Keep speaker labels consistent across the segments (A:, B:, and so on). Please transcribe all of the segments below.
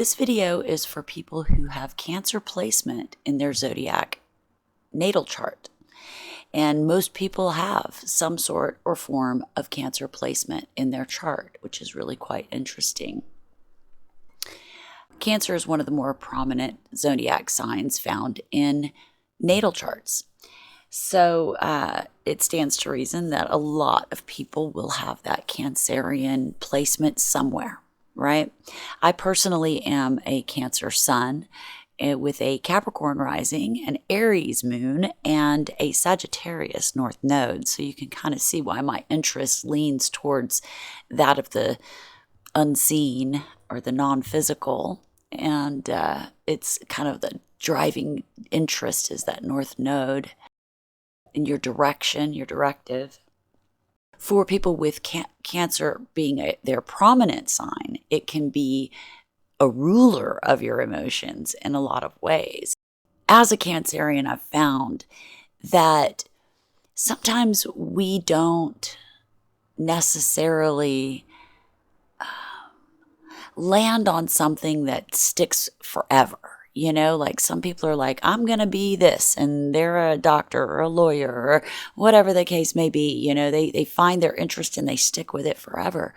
A: This video is for people who have Cancer placement in their zodiac natal chart. And most people have some sort or form of Cancer placement in their chart, which is really quite interesting. Cancer is one of the more prominent zodiac signs found in natal charts. So it stands to reason that a lot of people will have that Cancerian placement somewhere, right? I personally am a Cancer sun with a Capricorn rising, an Aries moon, and a Sagittarius north node. So you can kind of see why my interest leans towards that of the unseen or the non-physical. And it's kind of the driving interest is that north node in your direction, your directive. For people with Cancer being their prominent sign, it can be a ruler of your emotions in a lot of ways. As a Cancerian, I've found that sometimes we don't necessarily land on something that sticks forever. You know, like some people are like, I'm going to be this, and they're a doctor or a lawyer or whatever the case may be. You know, they find their interest and they stick with it forever.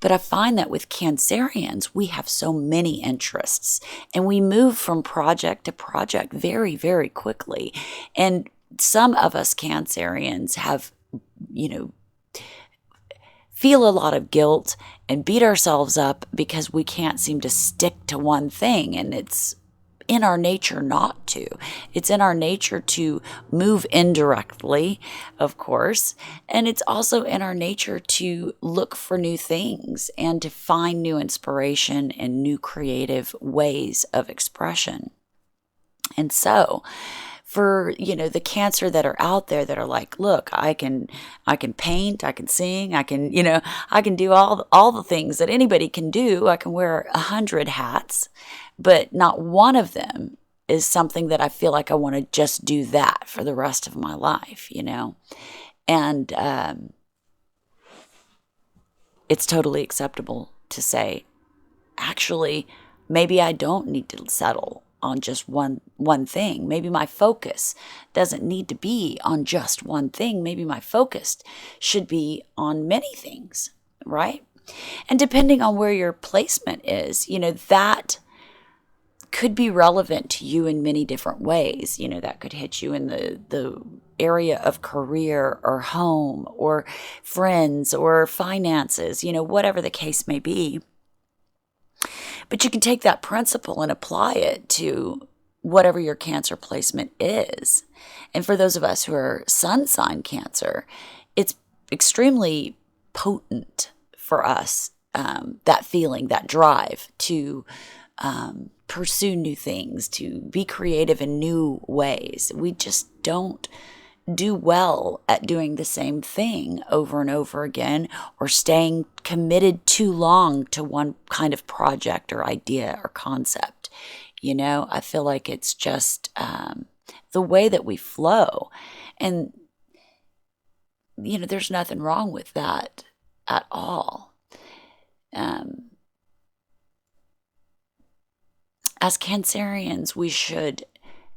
A: But I find that with Cancerians, we have so many interests and we move from project to project very, very quickly. And some of us Cancerians have, feel a lot of guilt and beat ourselves up because we can't seem to stick to one thing. And it's in our nature not to. It's in our nature to move indirectly, of course, and it's also in our nature to look for new things and to find new inspiration and new creative ways of expression. And so for, the Cancer that are out there that are like, look, I can paint, I can sing, I can do all the things that anybody can do. I can wear 100 hats, but not one of them is something that I feel like I want to just do that for the rest of my life, And it's totally acceptable to say, actually, maybe I don't need to settle on just one thing. Maybe my focus doesn't need to be on just one thing. Maybe my focus should be on many things, right? And depending on where your placement is, that could be relevant to you in many different ways. That could hit you in the area of career or home or friends or finances, whatever the case may be. But you can take that principle and apply it to whatever your Cancer placement is. And for those of us who are sun sign Cancer, it's extremely potent for us, that feeling, that drive to pursue new things, to be creative in new ways. We just don't do well at doing the same thing over and over again or staying committed too long to one kind of project or idea or concept. I feel like it's just the way that we flow. And, there's nothing wrong with that at all. As Cancerians, we should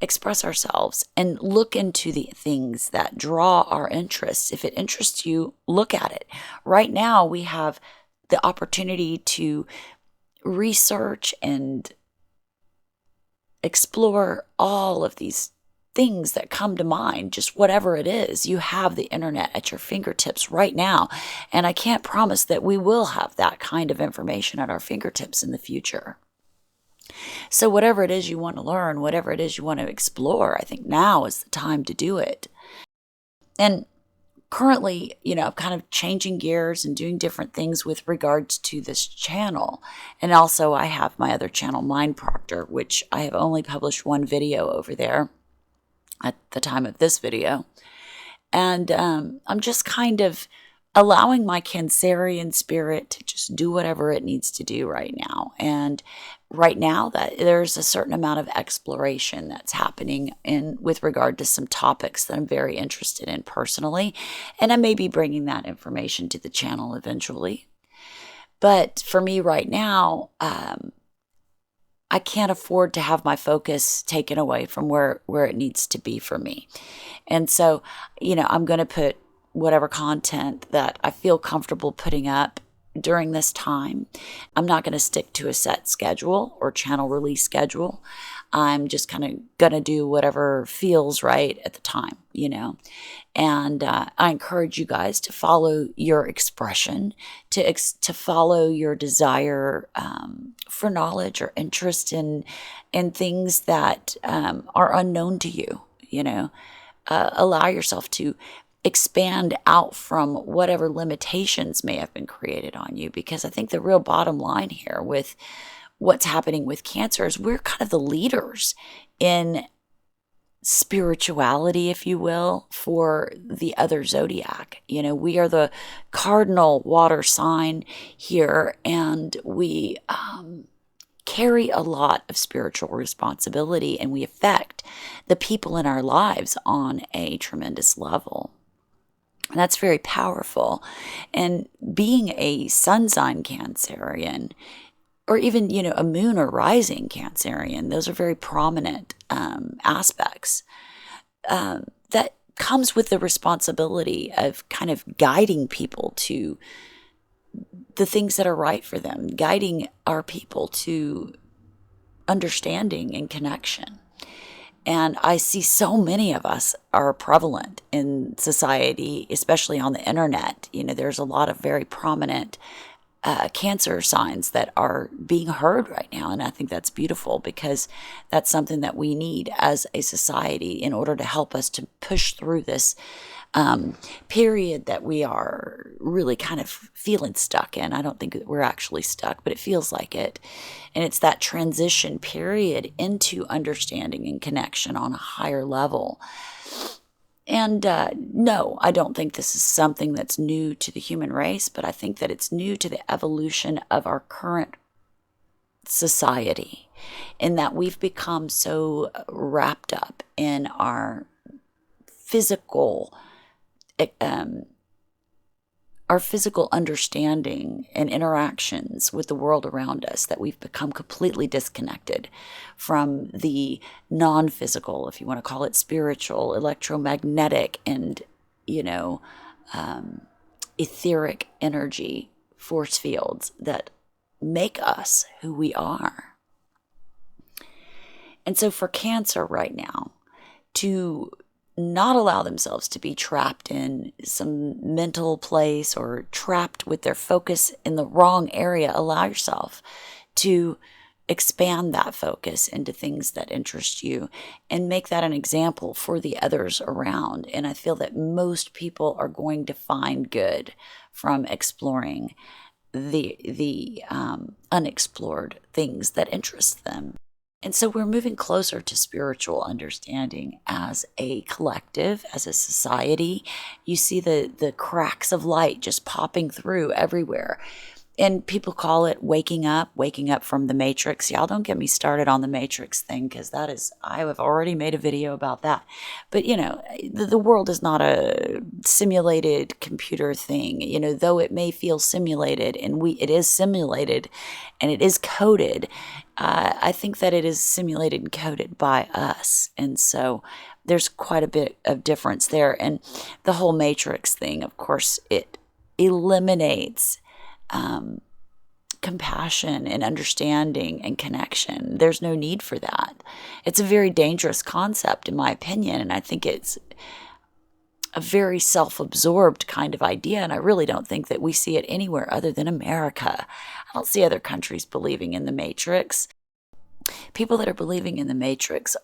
A: express ourselves and look into the things that draw our interests. If it interests you, look at it. Right now, we have the opportunity to research and explore all of these things that come to mind, just whatever it is. You have the internet at your fingertips right now. And I can't promise that we will have that kind of information at our fingertips in the future. So whatever it is you want to learn, whatever it is you want to explore, I think now is the time to do it. And currently, I'm kind of changing gears and doing different things with regards to this channel. And also I have my other channel, Mind Proctor, which I have only published one video over there at the time of this video. And I'm just kind of allowing my Cancerian spirit to just do whatever it needs to do right now. And right now that there's a certain amount of exploration that's happening with regard to some topics that I'm very interested in personally. And I may be bringing that information to the channel eventually. But for me right now, I can't afford to have my focus taken away from where it needs to be for me. And so, I'm going to put whatever content that I feel comfortable putting up during this time. I'm not going to stick to a set schedule or channel release schedule. I'm just kind of going to do whatever feels right at the time, And I encourage you guys to follow your expression, to follow your desire for knowledge or interest in things that are unknown to you, allow yourself to expand out from whatever limitations may have been created on you. Because I think the real bottom line here with what's happening with Cancer is we're kind of the leaders in spirituality, if you will, for the other zodiac. We are the cardinal water sign here, and we carry a lot of spiritual responsibility, and we affect the people in our lives on a tremendous level. And that's very powerful. And being a sun sign Cancerian, or even, a moon or rising Cancerian, those are very prominent aspects that comes with the responsibility of kind of guiding people to the things that are right for them, guiding our people to understanding and connection. And I see so many of us are prevalent in society, especially on the internet. There's a lot of very prominent Cancer signs that are being heard right now. And I think that's beautiful, because that's something that we need as a society in order to help us to push through this period that we are really kind of feeling stuck in. I don't think that we're actually stuck, but it feels like it. And it's that transition period into understanding and connection on a higher level. And no, I don't think this is something that's new to the human race, but I think that it's new to the evolution of our current society, in that we've become so wrapped up in our physical understanding and interactions with the world around us, that we've become completely disconnected from the non-physical, if you want to call it spiritual, electromagnetic, and etheric energy force fields that make us who we are. And so for Cancer right now, to not allow themselves to be trapped in some mental place or trapped with their focus in the wrong area, allow yourself to expand that focus into things that interest you and make that an example for the others around. And I feel that most people are going to find good from exploring the unexplored things that interest them. And so we're moving closer to spiritual understanding as a collective, as a society. You see the cracks of light just popping through everywhere. And people call it waking up from the Matrix. Y'all don't get me started on the Matrix thing, because I have already made a video about that. But, the world is not a simulated computer thing, though it may feel simulated, and it is simulated and it is coded. I think that it is simulated and coded by us. And so there's quite a bit of difference there. And the whole Matrix thing, of course, it eliminates compassion and understanding and connection. There's no need for that. It's a very dangerous concept, in my opinion, and I think it's a very self-absorbed kind of idea, and I really don't think that we see it anywhere other than America. I don't see other countries believing in the Matrix. People that are believing in the Matrix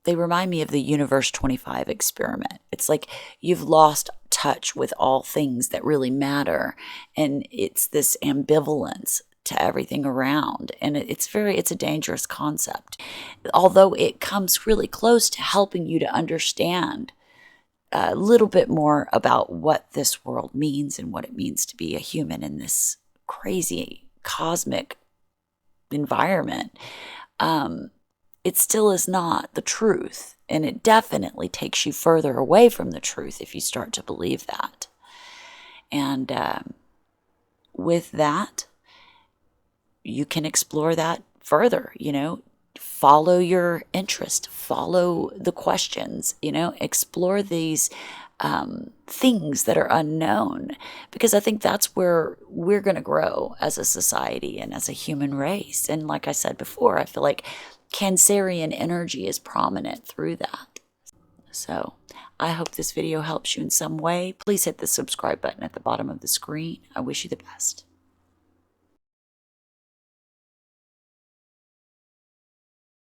A: they remind me of the Universe 25 experiment. It's like you've lost touch with all things that really matter. And it's this ambivalence to everything around. And it's a dangerous concept. Although it comes really close to helping you to understand a little bit more about what this world means and what it means to be a human in this crazy cosmic environment. It still is not the truth, and it definitely takes you further away from the truth if you start to believe that. And with that, you can explore that further, follow your interest, follow the questions, explore these things that are unknown, because I think that's where we're going to grow as a society and as a human race. And like I said before, I feel like Cancerian energy is prominent through that. So I hope this video helps you in some way. Please hit the subscribe button at the bottom of the screen. I wish you the best.